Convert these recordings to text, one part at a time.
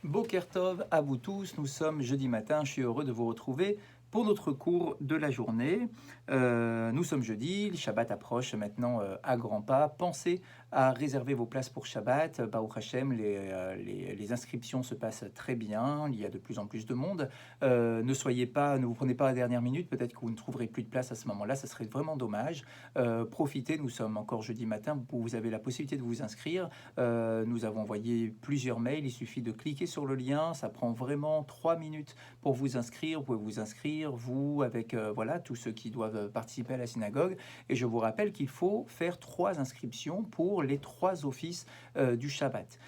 Boker Tov à vous tous, nous sommes jeudi matin, je suis heureux de vous retrouver pour notre cours de la journée. Nous sommes jeudi, le Shabbat approche maintenant à grands pas. Pensez à réserver vos places pour Shabbat. Baruch Hashem, les inscriptions se passent très bien, il y a de plus en plus de monde. Ne vous prenez pas à la dernière minute, peut-être que vous ne trouverez plus de place à ce moment-là, ça serait vraiment dommage. Profitez, nous sommes encore jeudi matin, vous avez la possibilité de vous inscrire. Nous avons envoyé plusieurs mails, il suffit de cliquer sur le lien, ça prend vraiment 3 minutes pour vous inscrire. Vous pouvez vous inscrire, vous, avec voilà, tous ceux qui doivent participer à la synagogue. Et je vous rappelle qu'il faut faire 3 inscriptions pour les 3 offices du Shabbat.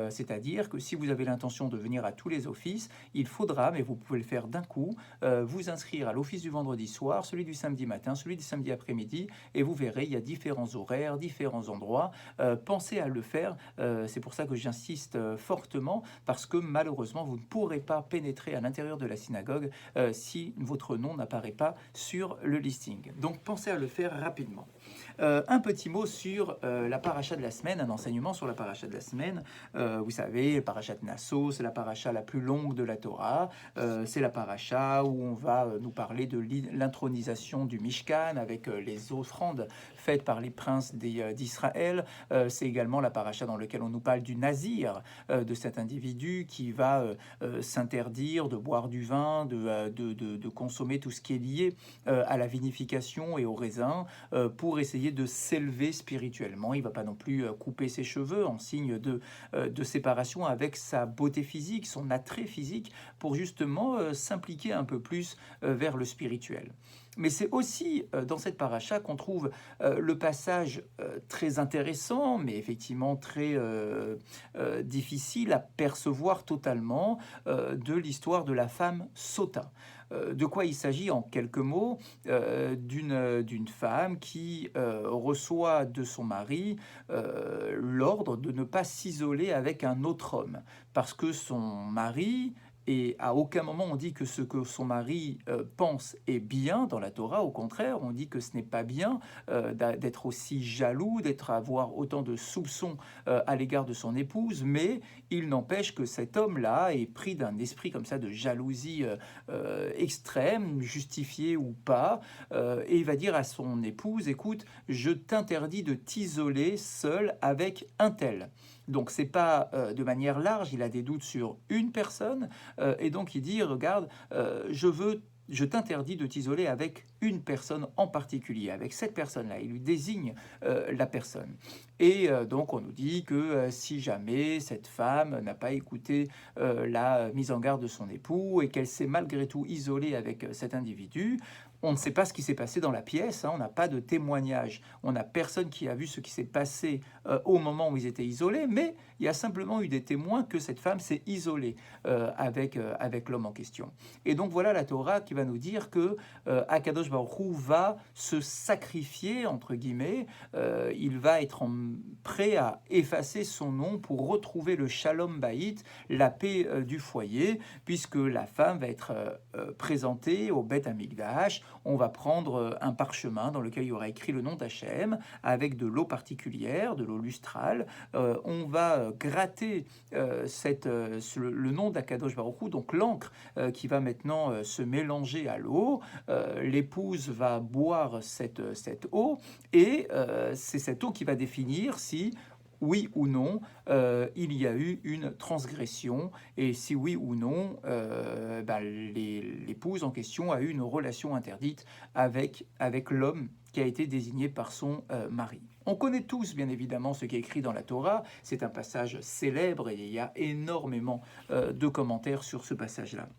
C'est-à-dire que si vous avez l'intention de venir à tous les offices, il faudra, mais vous pouvez le faire d'un coup, vous inscrire à l'office du vendredi soir, celui du samedi matin, celui du samedi après-midi, et vous verrez, il y a différents horaires, différents endroits. Pensez à le faire. C'est pour ça que j'insiste fortement, parce que malheureusement, vous ne pourrez pas pénétrer à l'intérieur de la synagogue si votre nom n'apparaît pas sur le listing. Donc pensez à le faire rapidement. Un petit mot sur la paracha de la semaine, un enseignement sur la paracha de la semaine. Vous savez, la paracha de Nassau, c'est la paracha la plus longue de la Torah. C'est la paracha où on va nous parler de l'intronisation du Mishkan avec les offrandes faites par les princes d'Israël. C'est également la paracha dans laquelle on nous parle du nazir, de cet individu qui va s'interdire de boire du vin, de consommer tout ce qui est lié à la vinification et au raisin pour essayer de s'élever spirituellement. Il ne va pas non plus couper ses cheveux en signe de séparation avec sa beauté physique, son attrait physique, pour justement s'impliquer un peu plus vers le spirituel. Mais c'est aussi dans cette paracha qu'on trouve le passage très intéressant, mais effectivement très difficile à percevoir totalement, de l'histoire de la femme sota. De quoi il s'agit en quelques mots? D'une femme qui reçoit de son mari l'ordre de ne pas s'isoler avec un autre homme, parce que son mari, et à aucun moment on dit que ce que son mari pense est bien dans la Torah. Au contraire, on dit que ce n'est pas bien d'être aussi jaloux, avoir autant de soupçons à l'égard de son épouse, mais il n'empêche que cet homme-là est pris d'un esprit comme ça de jalousie extrême, justifiée ou pas, et il va dire à son épouse, écoute, je t'interdis de t'isoler seul avec un tel. Donc c'est pas de manière large, il a des doutes sur une personne, et donc il dit, regarde, je t'interdis de t'isoler avec une personne en particulier, avec cette personne-là. Il lui désigne la personne. Et donc on nous dit que si jamais cette femme n'a pas écouté la mise en garde de son époux et qu'elle s'est malgré tout isolée avec cet individu, on ne sait pas ce qui s'est passé dans la pièce, hein, on n'a pas de témoignage, on n'a personne qui a vu ce qui s'est passé au moment où ils étaient isolés, mais il y a simplement eu des témoins que cette femme s'est isolée avec l'homme en question. Et donc voilà la Torah qui va nous dire que Akadosh Baruch Hu va se sacrifier, entre guillemets, il va être prêt à effacer son nom pour retrouver le Shalom Bayit, la paix du foyer, puisque la femme va être présentée au Beth Amikdash. On va prendre un parchemin dans lequel il y aura écrit le nom d'Hachem avec de l'eau particulière, de l'eau lustrale. On va gratter le nom d'Akadosh Baruch Hu, donc l'encre qui va maintenant se mélanger à l'eau. L'épouse va boire cette eau et c'est cette eau qui va définir si oui ou non, il y a eu une transgression, et si oui ou non, l'épouse en question a eu une relation interdite avec l'homme qui a été désigné par son mari. On connaît tous, bien évidemment, ce qui est écrit dans la Torah. C'est un passage célèbre et il y a énormément de commentaires sur ce passage-là.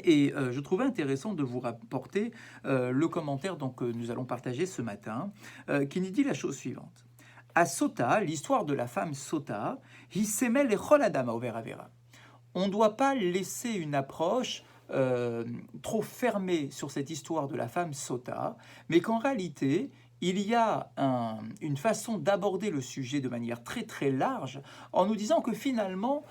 Et je trouvais intéressant de vous rapporter le commentaire que nous allons partager ce matin, qui nous dit la chose suivante. À Sota, l'histoire de la femme Sota, Hissemel et Choladama Overavera. On ne doit pas laisser une approche trop fermée sur cette histoire de la femme Sota, mais qu'en réalité, il y a une façon d'aborder le sujet de manière très très large en nous disant que finalement,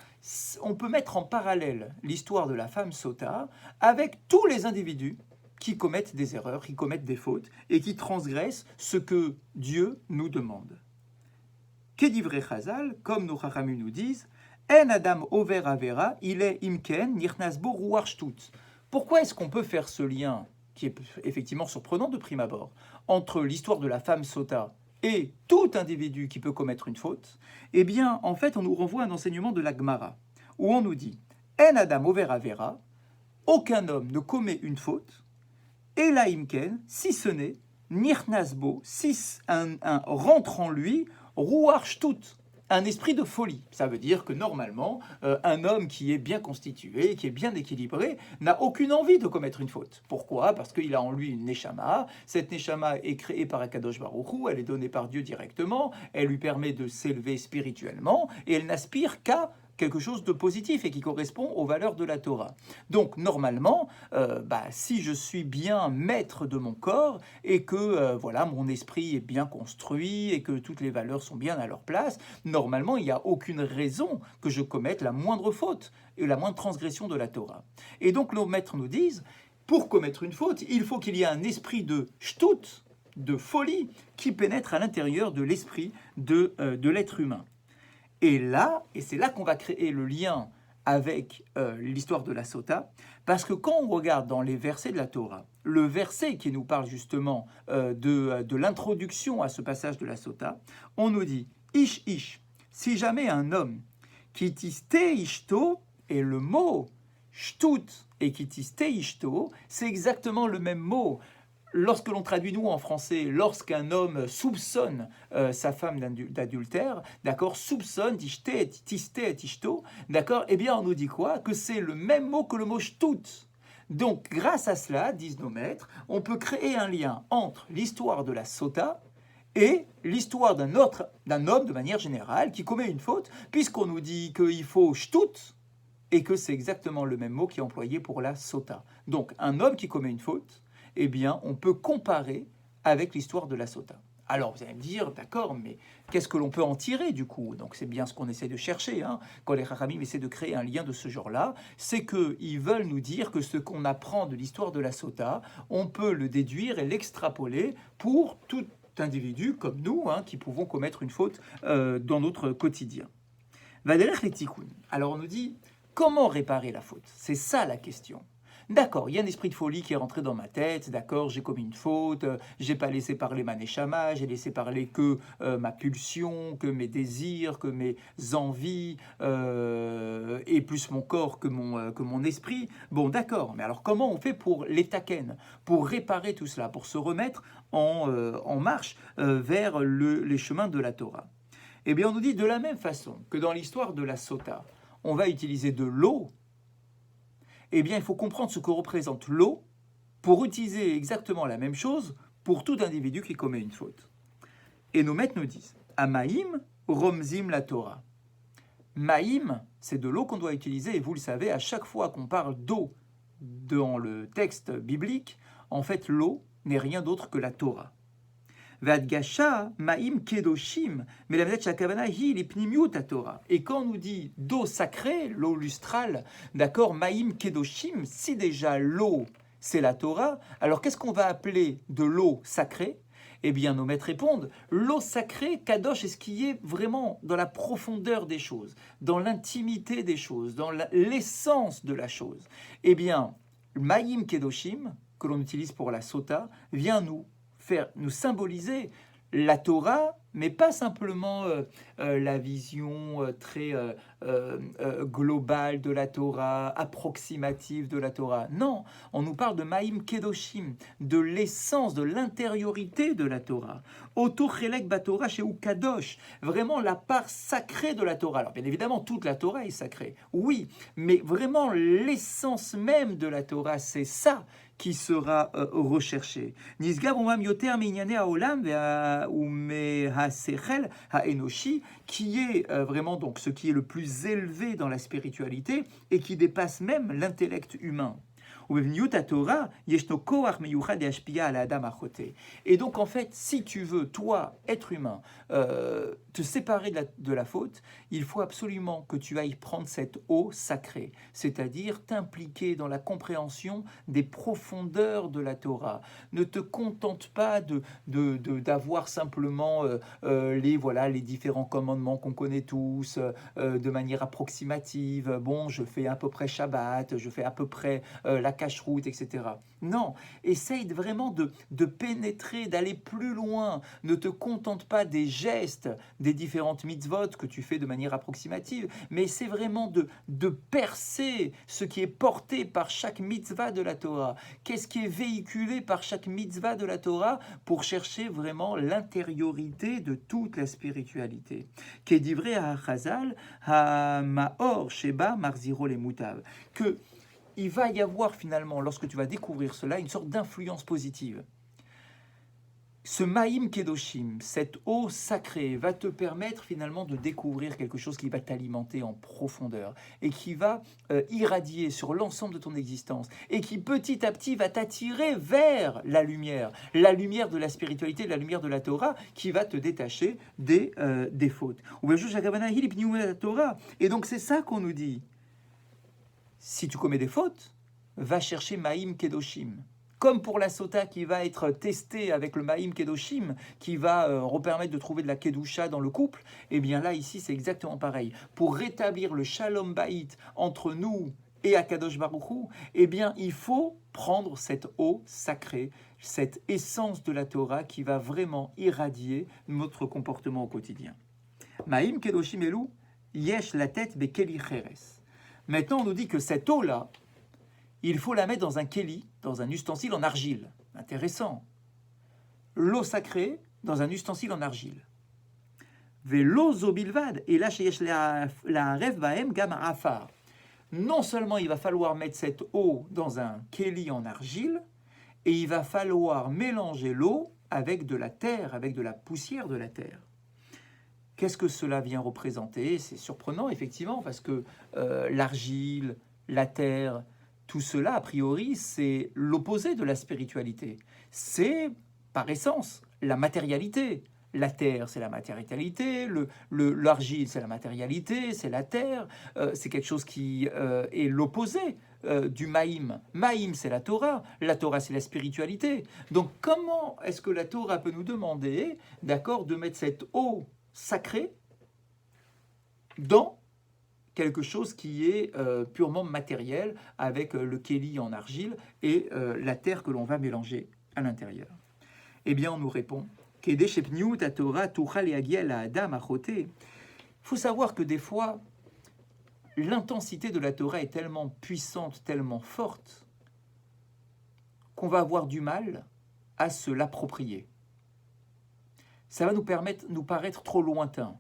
on peut mettre en parallèle l'histoire de la femme Sota avec tous les individus qui commettent des erreurs, qui commettent des fautes et qui transgressent ce que Dieu nous demande. Qu'est-divré Chazal, comme nos Chachamim nous disent, En Adam over Avera, il est Imken, Nirnasbo Ruarshtut. Pourquoi est-ce qu'on peut faire ce lien, qui est effectivement surprenant de prime abord, entre l'histoire de la femme sota et tout individu qui peut commettre une faute? Eh bien, en fait, on nous renvoie à un enseignement de la Gemara, où on nous dit En Adam over Avera, aucun homme ne commet une faute, et la Imken, si ce n'est Nirnasbo, si un rentre en lui, Ruarshtut, un esprit de folie. Ça veut dire que normalement, un homme qui est bien constitué, qui est bien équilibré, n'a aucune envie de commettre une faute. Pourquoi? Parce qu'il a en lui une neshama. Cette neshama est créée par Akadosh Baruch Hu, elle est donnée par Dieu directement, elle lui permet de s'élever spirituellement, et elle n'aspire qu'à quelque chose de positif et qui correspond aux valeurs de la Torah. Donc normalement, si je suis bien maître de mon corps et que voilà, mon esprit est bien construit et que toutes les valeurs sont bien à leur place, normalement il n'y a aucune raison que je commette la moindre faute et la moindre transgression de la Torah. Et donc nos maîtres nous disent, pour commettre une faute, il faut qu'il y ait un esprit de shtout, de folie, qui pénètre à l'intérieur de l'esprit de l'être humain. Et c'est là qu'on va créer le lien avec l'histoire de la sota, parce que quand on regarde dans les versets de la Torah, le verset qui nous parle justement de l'introduction à ce passage de la sota, on nous dit « Ish ish », si jamais un homme qui tiste ishto, et le mot « shtut » et qui tiste ishto, c'est exactement le même mot. Lorsque l'on traduit nous en français, lorsqu'un homme soupçonne sa femme d'adultère, d'accord, soupçonne, tiste et ishto, d'accord, eh bien on nous dit quoi? Que c'est le même mot que le mot shtut. Donc grâce à cela, disent nos maîtres, on peut créer un lien entre l'histoire de la sota et l'histoire d'un homme de manière générale qui commet une faute, puisqu'on nous dit qu'il faut shtut et que c'est exactement le même mot qui est employé pour la sota. Donc un homme qui commet une faute, eh bien, on peut comparer avec l'histoire de la sota. Alors, vous allez me dire, d'accord, mais qu'est-ce que l'on peut en tirer du coup? Donc, c'est bien ce qu'on essaie de chercher, hein, quand les Chachamim essaient de créer un lien de ce genre-là, c'est qu'ils veulent nous dire que ce qu'on apprend de l'histoire de la sota, on peut le déduire et l'extrapoler pour tout individu comme nous, hein, qui pouvons commettre une faute dans notre quotidien. Vaderech les tikkun. Alors, on nous dit, comment réparer la faute? C'est ça la question. D'accord, il y a un esprit de folie qui est rentré dans ma tête, d'accord, j'ai commis une faute, j'ai pas laissé parler ma neshama, j'ai laissé parler que ma pulsion, que mes désirs, que mes envies, et plus mon corps que mon esprit. Bon, d'accord, mais alors comment on fait pour l'étaken, pour réparer tout cela, pour se remettre en marche vers les chemins de la Torah? Eh bien, on nous dit de la même façon que dans l'histoire de la sota, on va utiliser de l'eau. Eh bien, il faut comprendre ce que représente l'eau pour utiliser exactement la même chose pour tout individu qui commet une faute. Et nos maîtres nous disent Amaïm, Romzim la Torah. Maïm, c'est de l'eau qu'on doit utiliser, et vous le savez, à chaque fois qu'on parle d'eau dans le texte biblique, en fait, l'eau n'est rien d'autre que la Torah. Vadgasha, Maïm Kedoshim, mais la vedette Shakavana hi l'ipnimiut à Torah. Et quand on nous dit d'eau sacrée, l'eau lustrale, d'accord, Maïm Kedoshim, si déjà l'eau c'est la Torah, alors qu'est-ce qu'on va appeler de l'eau sacrée? Eh bien, nos maîtres répondent, l'eau sacrée, Kadosh, est ce qui est vraiment dans la profondeur des choses, dans l'intimité des choses, dans l'essence de la chose. Eh bien, Maïm Kedoshim, que l'on utilise pour la sota, vient nous symboliser la Torah, mais pas simplement la vision très globale de la Torah, approximative de la Torah. Non, on nous parle de Maïm Kedoshim, de l'essence, de l'intériorité de la Torah. Oto Chelek Batorah Sheu Kadosh, vraiment la part sacrée de la Torah. Alors bien évidemment, toute la Torah est sacrée, oui, mais vraiment l'essence même de la Torah, c'est ça qui sera recherché. Nisgav umam yoter minyane haolam ha'sechel ha'enoshi, qui est vraiment donc ce qui est le plus élevé dans la spiritualité et qui dépasse même l'intellect humain. Et donc en fait, si tu veux, toi, être humain, te séparer de la faute, il faut absolument que tu ailles prendre cette eau sacrée, c'est-à-dire t'impliquer dans la compréhension des profondeurs de la Torah. Ne te contente pas d'avoir simplement les différents commandements qu'on connaît tous de manière approximative. Bon, je fais à peu près Shabbat, je fais à peu près la cache-route, etc. Non, essaye vraiment de pénétrer, d'aller plus loin. Ne te contente pas des gestes, des différentes mitzvot que tu fais de manière approximative, mais c'est vraiment de percer ce qui est porté par chaque mitzvah de la Torah. Qu'est-ce qui est véhiculé par chaque mitzvah de la Torah pour chercher vraiment l'intériorité de toute la spiritualité. Qu'est-divré à Chazal, à Maor, Sheba, Marziro, les Moutav. Que il va y avoir finalement, lorsque tu vas découvrir cela, une sorte d'influence positive. Ce Maïm Kedoshim, cette eau sacrée, va te permettre finalement de découvrir quelque chose qui va t'alimenter en profondeur et qui va irradier sur l'ensemble de ton existence et qui petit à petit va t'attirer vers la lumière de la spiritualité, la lumière de la Torah qui va te détacher des fautes. Et donc c'est ça qu'on nous dit. Si tu commets des fautes, va chercher Maïm Kedoshim. Comme pour la sota qui va être testée avec le Maïm Kedoshim, qui va permettre de trouver de la Kedusha dans le couple, et bien là, ici, c'est exactement pareil. Pour rétablir le Shalom Baït entre nous et Akadosh Baruch Hu, eh bien, il faut prendre cette eau sacrée, cette essence de la Torah qui va vraiment irradier notre comportement au quotidien. Maïm Kedoshim Elou, Yesh la tête Bekeli Cheres. Maintenant, on nous dit que cette eau-là, il faut la mettre dans un keli, dans un ustensile en argile. Intéressant. L'eau sacrée dans un ustensile en argile. Velo zobilvad, et là, la rêve baem gam afar. Non seulement il va falloir mettre cette eau dans un keli en argile, et il va falloir mélanger l'eau avec de la terre, avec de la poussière de la terre. Qu'est-ce que cela vient représenter? C'est surprenant, effectivement, parce que l'argile, la terre, tout cela, a priori, c'est l'opposé de la spiritualité. C'est, par essence, la matérialité. La terre, c'est la matérialité, l'argile, c'est la matérialité, c'est la terre. C'est quelque chose qui est l'opposé du Maïm. Maïm, c'est la Torah, c'est la spiritualité. Donc, comment est-ce que la Torah peut nous demander, d'accord, de mettre cette eau sacré dans quelque chose qui est purement matériel avec le kéli en argile et la terre que l'on va mélanger à l'intérieur? Eh bien, on nous répond il faut savoir que des fois, l'intensité de la Torah est tellement puissante, tellement forte, qu'on va avoir du mal à se l'approprier. Ça va nous paraître trop lointain.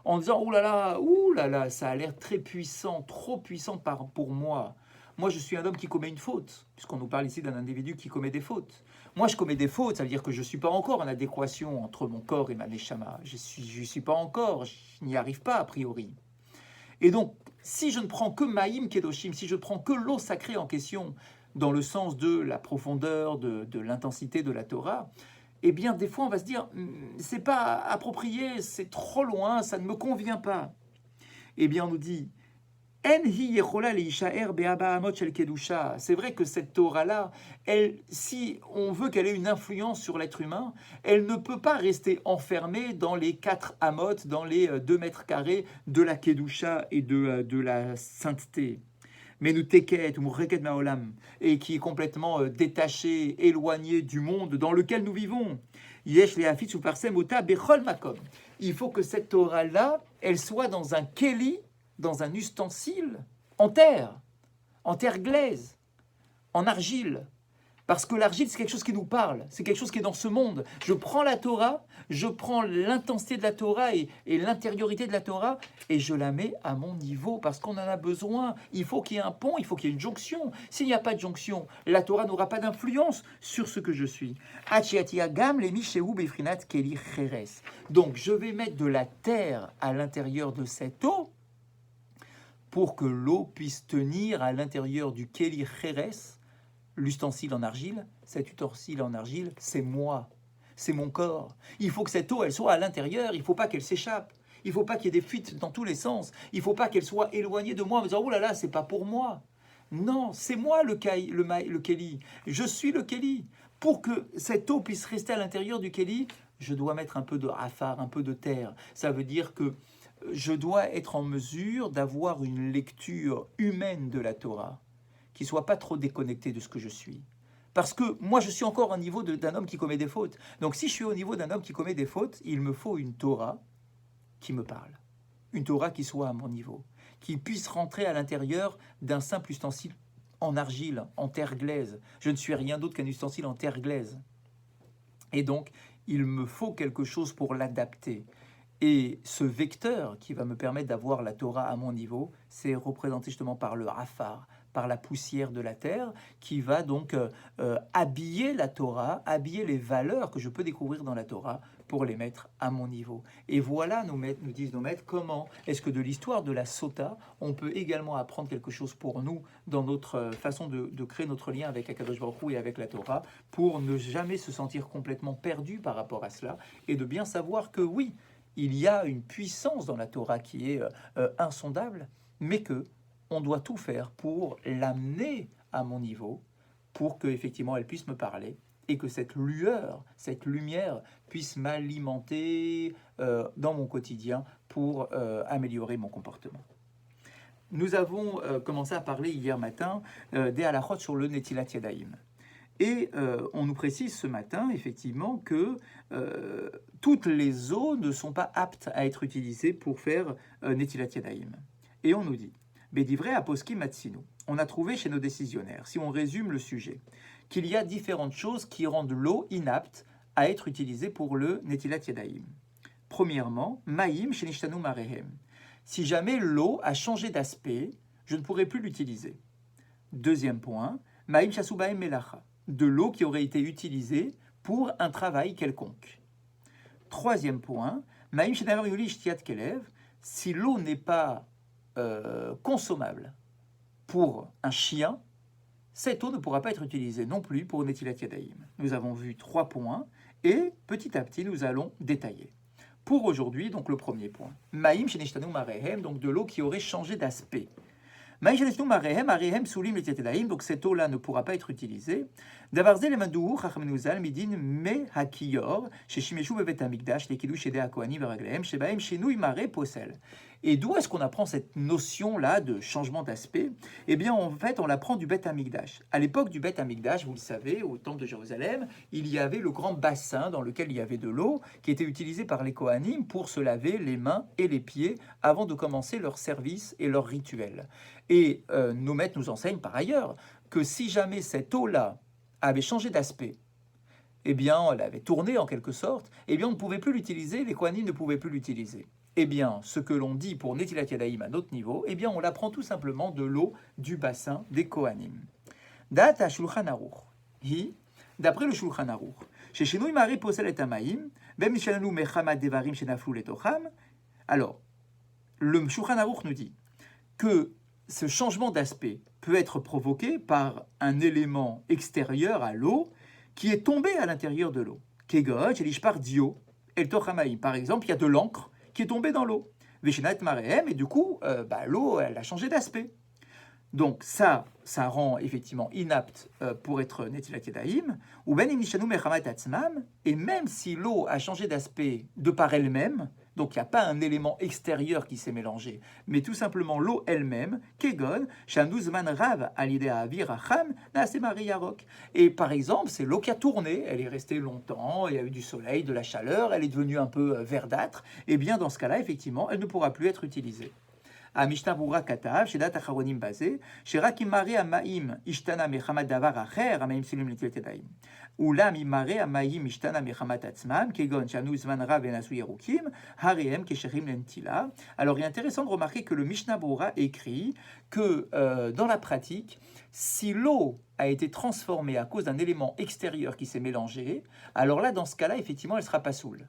En disant, ouh là là, ça a l'air très puissant, trop puissant pour moi. Moi, je suis un homme qui commet une faute, puisqu'on nous parle ici d'un individu qui commet des fautes. Moi, je commets des fautes, ça veut dire que je ne suis pas encore en adéquation entre mon corps et ma neshama. Je suis pas encore, je n'y arrive pas a priori. Et donc, si je ne prends que Maïm Kedoshim, si je ne prends que l'eau sacrée en question, dans le sens de la profondeur, de l'intensité de la Torah, eh bien, des fois, on va se dire, c'est pas approprié, c'est trop loin, ça ne me convient pas. Eh bien, on nous dit, c'est vrai que cette Torah-là, si on veut qu'elle ait une influence sur l'être humain, elle ne peut pas rester enfermée dans les 4 amot, dans les 2 mètres carrés de la Kedusha et de la sainteté. Mais nous teket, ou reket maolam, et qui est complètement détaché, éloigné du monde dans lequel nous vivons. Yesh le hafitz uparsem ota bechol makom. Il faut que cette Torah-là, elle soit dans un keli, dans un ustensile, en terre glaise, en argile. Parce que l'argile, c'est quelque chose qui nous parle, c'est quelque chose qui est dans ce monde. Je prends la Torah, je prends l'intensité de la Torah et l'intériorité de la Torah, et je la mets à mon niveau, parce qu'on en a besoin. Il faut qu'il y ait un pont, il faut qu'il y ait une jonction. S'il n'y a pas de jonction, la Torah n'aura pas d'influence sur ce que je suis. Donc, je vais mettre de la terre à l'intérieur de cette eau, pour que l'eau puisse tenir à l'intérieur du Keli Cheres, l'ustensile en argile, cet ustensile en argile, c'est moi, c'est mon corps. Il faut que cette eau, elle soit à l'intérieur, il ne faut pas qu'elle s'échappe. Il ne faut pas qu'il y ait des fuites dans tous les sens. Il ne faut pas qu'elle soit éloignée de moi en me disant « Oh là là, c'est pas pour moi ». Non, c'est moi le Kéli. Je suis le Kéli. Pour que cette eau puisse rester à l'intérieur du Kéli, je dois mettre un peu de afar, un peu de terre. Ça veut dire que je dois être en mesure d'avoir une lecture humaine de la Torah qui ne soit pas trop déconnectée de ce que je suis. Parce que moi, je suis encore au niveau d'un homme qui commet des fautes. Donc si je suis au niveau d'un homme qui commet des fautes, il me faut une Torah qui me parle. Une Torah qui soit à mon niveau, qui puisse rentrer à l'intérieur d'un simple ustensile en argile, en terre glaise. Je ne suis rien d'autre qu'un ustensile en terre glaise. Et donc, il me faut quelque chose pour l'adapter. Et ce vecteur qui va me permettre d'avoir la Torah à mon niveau, c'est représenté justement par le afar, par la poussière de la terre, qui va donc habiller la Torah, habiller les valeurs que je peux découvrir dans la Torah pour les mettre à mon niveau. Et voilà, nous disent nos maîtres, comment est-ce que de l'histoire de la Sota, on peut également apprendre quelque chose pour nous dans notre façon de créer notre lien avec Akadosh Baruch Hu et avec la Torah, pour ne jamais se sentir complètement perdu par rapport à cela, et de bien savoir que oui, il y a une puissance dans la Torah qui est insondable, mais que on doit tout faire pour l'amener à mon niveau, pour qu'effectivement elle puisse me parler, et que cette lueur, cette lumière puisse m'alimenter dans mon quotidien pour améliorer mon comportement. Nous avons commencé à parler hier matin des halachot sur le Netilat Yadayim. Et on nous précise ce matin, effectivement, que toutes les eaux ne sont pas aptes à être utilisées pour faire Netilat Yadayim. Et on nous dit, Bédivré Aposki Matsinu, on a trouvé chez nos décisionnaires, si on résume le sujet, qu'il y a différentes choses qui rendent l'eau inapte à être utilisée pour le Netilat Yadayim. Premièrement, Maïm Shenishtanu Marehem. Si jamais l'eau a changé d'aspect, je ne pourrai plus l'utiliser. Deuxième point, Maïm Shasubahem Melacha. De l'eau qui aurait été utilisée pour un travail quelconque. Troisième point, Maïm Shenavar Yuli Shtiat Kelev. Si l'eau n'est pas consommable pour un chien, cette eau ne pourra pas être utilisée non plus pour Netilat Yadayim. Nous avons vu 3 points et petit à petit nous allons détailler. Pour aujourd'hui, donc le premier point, Maïm Shenishtanu Marehem, donc de l'eau qui aurait changé d'aspect. Donc cette eau-là ne pourra pas être utilisée. Et d'où est-ce qu'on apprend cette notion-là de changement d'aspect? Eh bien, en fait, on l'apprend du Beth Amikdash. À l'époque du Beth Amikdash, vous le savez, au temple de Jérusalem, il y avait le grand bassin dans lequel il y avait de l'eau qui était utilisé par les Kohanim pour se laver les mains et les pieds avant de commencer leur service et leur rituel. Et nos maîtres nous enseignent par ailleurs que si jamais cette eau-là avait changé d'aspect, eh bien, elle avait tourné en quelque sorte, eh bien, on ne pouvait plus l'utiliser, les Kohanim ne pouvaient plus l'utiliser. Eh bien, ce que l'on dit pour Netilat Yadayim à notre niveau, eh bien, on l'apprend tout simplement de l'eau du bassin des Kohanim. Data Shulchan Aruch. D'après le Shulchan Aruch, chez Shinui Mari Posel et Amaim, Bem Mishalanu Mechama Devarim Shenaflu Letocham. Alors, le Shulchan Aruch nous dit que ce changement d'aspect peut être provoqué par un élément extérieur à l'eau qui est tombé à l'intérieur de l'eau. Kegoj, Elishpar Dio, El Tochamaim. Par exemple, il y a de l'encre qui est tombée dans l'eau. Veshenat Marehem, et du coup, l'eau, elle a changé d'aspect. Donc ça rend effectivement inapte pour être Netilat Yadayim, ou ben imnishanu mechamat atzmam, et même si l'eau a changé d'aspect de par elle-même, donc il n'y a pas un élément extérieur qui s'est mélangé, mais tout simplement l'eau elle-même, kegon, shanuzman rav alidea avir acham nasemari yarok. Et par exemple, c'est l'eau qui a tourné, elle est restée longtemps, il y a eu du soleil, de la chaleur, elle est devenue un peu verdâtre, et bien dans ce cas-là, effectivement, elle ne pourra plus être utilisée. המשנה ברורה כתב שדעת אחרונים בזה, שרק אם מראה המים השתנה מחמת דבר אחר, המים פסולים לנטילת ידיים. אולם אם מראה המים השתנה מחמת עצמם, כגון שענו זמן רב ונעשו ירוקים, הרי הם כשרים לנטילה. Alors il est intéressant de remarquer que le Mishnah Brura écrit que dans la pratique, si l'eau a été transformée à cause d'un élément extérieur qui s'est mélangé, alors là, dans ce cas-là, effectivement, elle ne sera pas saoule.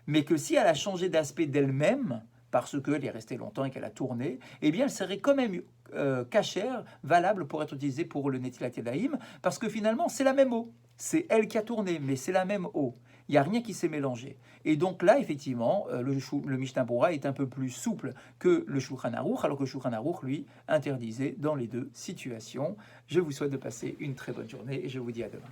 Mais que si elle a changé d'aspect d'elle-même, parce qu'elle est restée longtemps et qu'elle a tourné, eh bien, elle serait quand même cachère, valable pour être utilisée pour le Netilat Yadayim, parce que finalement, c'est la même eau. C'est elle qui a tourné, mais c'est la même eau. Il n'y a rien qui s'est mélangé. Et donc là, effectivement, le Mishnah Berurah est un peu plus souple que le Shulchan Aruch, alors que le Shulchan Aruch, lui, interdisait dans les deux situations. Je vous souhaite de passer une très bonne journée et je vous dis à demain.